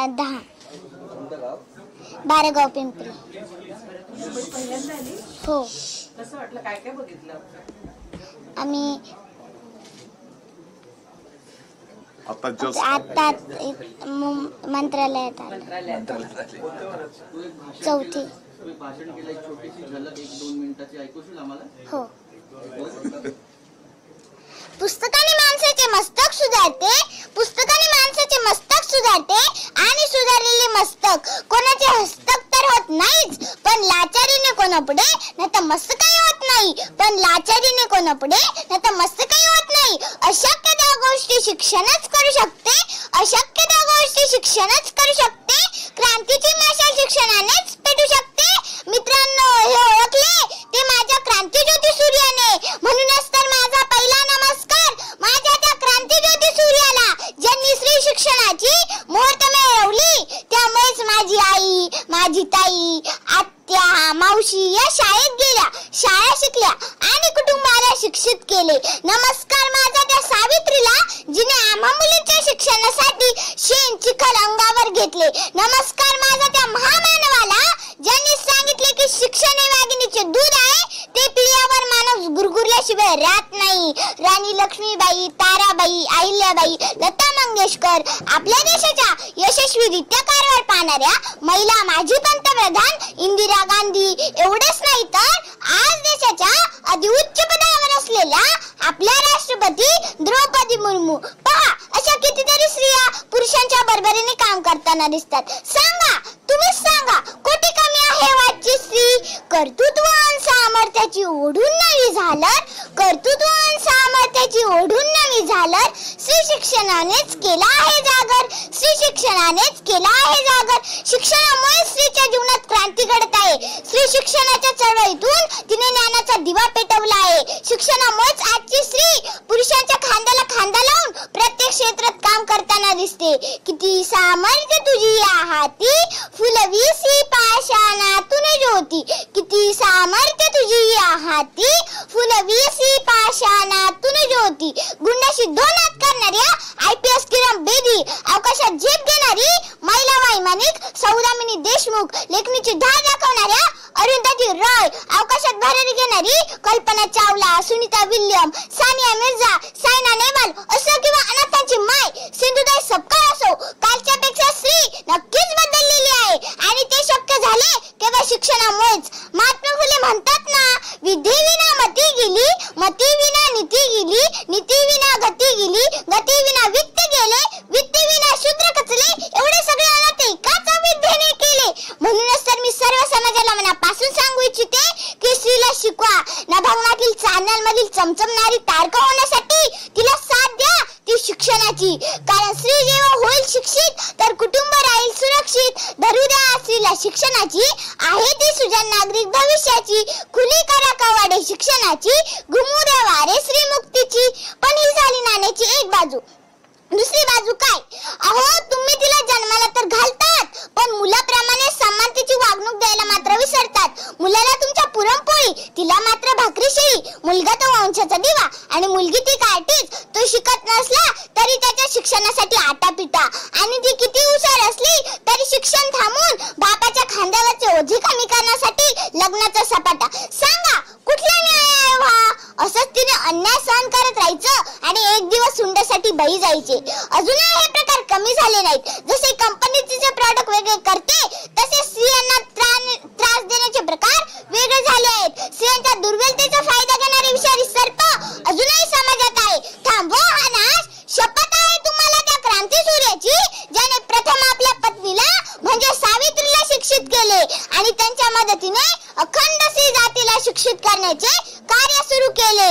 10. बारेगाव पिंपरी. हो. कसं वाटलं, काय काय बघितलं? आम्ही आता मंत्रालयात आलो. चौथी. भाषण केलं, एक छोटीशी झलक 1-2 मिनिटाची ऐकूशील आम्हाला? हो. पुस्तकाने माणसाचे मस्तक सुधारते, पुस्तकाने माणसाचे मस्तक सुधारते आणि सुधारलेले मस्तक कोणाचे हस्तक तर होत नाहीच, पण लाचारीने कोणापुढे नाही तर मस्तकही होत नाही, पण लाचारीने कोणापुढे नाही तर मस्तकही होत नाही. अशक्य त्या गोष्टी शिक्षणच करू शकते, अशक्य त्या गोष्टी शिक्षणच करू शकते. क्रांतीची मशाल शिक्षणानेच पेटू शकते. मित्रांनो, हे ओळखले ते माझ्या क्रांतीज्योती सूर्याने, म्हणूनच तर माझा पहिला नमस्कार माझ्या त्या क्रांतीज्योती सूर्याला, ज्यांनी स्त्री शिक्षणाची मुहूर्त मिळवली. त्यामुळेच माझी आई, माझी ताई, आत्या, मावशी या शाळेत गेल्या, शाळा शिकल्या आणि कुटुंबाला शिक्षित केले. नमस्कार माझा त्या सावित्रीला, जिने आम्हा मुलींच्या शिक्षणासाठी शेण चिखल अंगावर घेतले. नमस्कार माझा त्या महामानवाला, ज्यांनी सांगितले की शिक्षण हे वाघिणीचे दूध आहे, ते पिल्यावर माणूस गुरगुरल्याशिवाय राहत नाही. राणी लक्ष्मीबाई, ताराबाई, अहिल्याबाई, लता मंगेशकर, आपल्या देशाच्या यशस्वीरित्या कारभार पाहणाऱ्या महिला माजी पंतप्रधान इंदिरा गांधी, एवढेच नाही तर आज देशाच्या अधिउच्च पदावर असलेल्या आपल्या राष्ट्रपती द्रौपदी मुर्मू. पहा, अशा कितीतरी स्त्रिया पुरुषांच्या बरोबरीने काम करताना दिसतात. सांगा, तुम्हीच सांगा, कोटी कमी आहे वाटची स्त्री? कर्तृत्व आणि सामर्थ्याची ओढून नवी झालर, कर्तृत्व आणि सामर्थ्याची ओढून नवी झालर स्त्री शिक्षणानेच केला आहे जागर, स्त्री शिक्षणानेच केला आहे जागर. शिक्षणामुळे स्त्रीच्या जीवनात क्रांती घडत आहे. स्त्री शिक्षणाच्या चळवळीतून तिने ज्ञानाचा दिवा पेटवला आहे. शिक्षणामुळेच आजची स्त्री पुरुषांच्या खांद्याला खांदा लावून प्रत्येक क्षेत्रात काम करताना दिसते. किती सामर्थ्य तुझी या हाती, फुलवीसी पाषाणातून ज्योती. किती सामर्थ्य तुझी या हाती, फुलवीसी पाषाणातून ज्योती. गुंडाशी दोनात करणाऱ्या IPS किरण बेदी, अवकाशात झेप घेणारी महिला वैमानिक सौदामिनी देशमुख, लेखणीची धार दाखवणाऱ्या अरुंधती रॉय, अवकाशात भरारी घेणारी कल्पना चावला, सुनीता विल्यम, सानिया मिर्झा, सायना नेहवाल असो किंवा अनाथांची माय सिंधुताई सपकाळ असो, कालच्या पेक्षा स्त्री नक्कीच बदललेली आहे आणि ते शक्य झाले केवळ शिक्षणामुळेच. महात्मा फुले म्हणतात ना, विद्येविना मती गेली, मतीविना नीती गेली, नीतीविना गती गेली, गतीविना वित्त गेले, वित्तविना शूद्र कचले. एवढे सगळे अनाथ एकाच विद्येने केले. म्हणूनच तर मी सर्व समाजाला मनापासून सांगू इच्छिते की स्त्रीला शिकवा. नभंगातील चॅनल मधील चमचमणारी तारका होण्यासाठी तिला साथ द्या ती शिक्षणाची, कारण स्त्री जेव्हा होईल शिक्षित तर कुटुंब राहील सुरक्षित. धरू द्या स्त्रीला शिक्षणाची, आहे ती सुजाण नागरिक भविष्याची. खुली करा कवाडे शिक्षणाची, घुमू द्या वारे स्त्री मुक्तीची. पण ही झाली नाण्याची एक बाजू. दुसरी बाजू काय? अहो, तुम्ही तिला जन्माला तर घालतात, पण मुलाप्रमाणे सन्मान तिची वागणूक द्यायला मात्र विसरतात. मुलाला तुमच्या पुरणपोळी, तिला मात्र भाकरी शेळी. मुलगा तो वंशाचा दिवा आणि मुलगी ती कार्टीज. तो शिकत नसला तरी त्याच्या शिक्षणासाठी आटापिटा, आणि ती किती हुशार असली तरी शिक्षण थांबून बापाच्या खांद्यावरचे ओझे कमी करण्यासाठी लग्नाचा सपाटा. सांगा, कुठला न्याय आहे हा? असंच तिने अन्याय सहन करत राहायचं आणि एक दिवस सुंडसाठी बळी जायचे. अजूनही हे प्रकार कमी झाले नाहीत. जसे कंपनी तिचे प्रॉडक्ट वेगळे करते, तसे स्त्रियांना त्रास देण्याचे प्रकार वेगळे झाले आहेत. स्त्रियांच्या दुर्बलतेचा फायदा घेणारे विषारी सर्प अजूनही समाजात आहे. थांबवा हा नाश. शपथ आहे तुम्हाला त्या क्रांती सूर्याची, ज्याने प्रथम आपल्या पत्नीला म्हणजे सावित्रीला शिक्षित केले आणि त्यांच्या मदतीने अखंड स्त्री जातीला शिक्षित करण्याचे कार्य सुरू केले.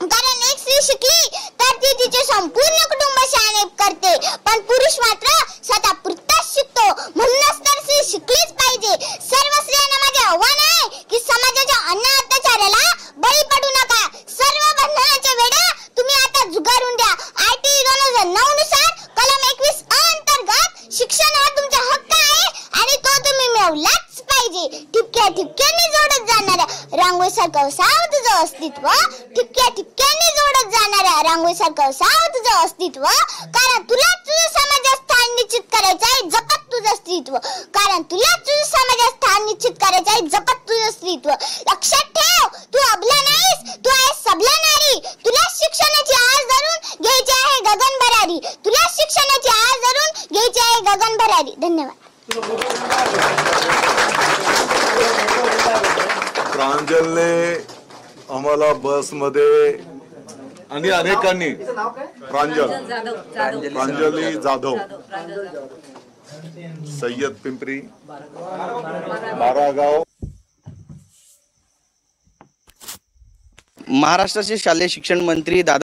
कारण एक स्त्री शिकली तर ती तिचे संपूर्ण कुटुंब शाणे करते, पण पुरुष मात्र स्वतः पुरताच शिकतो. म्हणूनच तर स्त्री शिकलीच पाहिजे. सर्व स्त्रियांना माझे आव्हान आहे की समाजाच्या अन्य अत्याचाराला बळी पडू नका. सर्व बंधनाच्या वेळा तुम्ही आता झुगारून द्या. IT 2009 नुसार कलम 21 अंतर्गत शिक्षण हा तुमचा हक्क आहे आणि तो तुम्ही मिळवलाच पाहिजे. ठिपक्या ठिपक्यांनी जोडत जाणाऱ्या रांगोळीसारखं साव तुझं अस्तित्व, ठिपक्या ठिपक्यांनी जोडत जाणाऱ्या रांगोळीसारखं साव तुझं अस्तित्व, कारण तुला तुझं समाजात स्थान निश्चित करायचं आहे. धन्यवाद. प्रांजलने आम्हाला बसमध्ये आणि अनेकांनी प्रांजली जाधव सय्यद पिंपरी बारागाव. महाराष्ट्राचे शालेय शिक्षण मंत्री दादा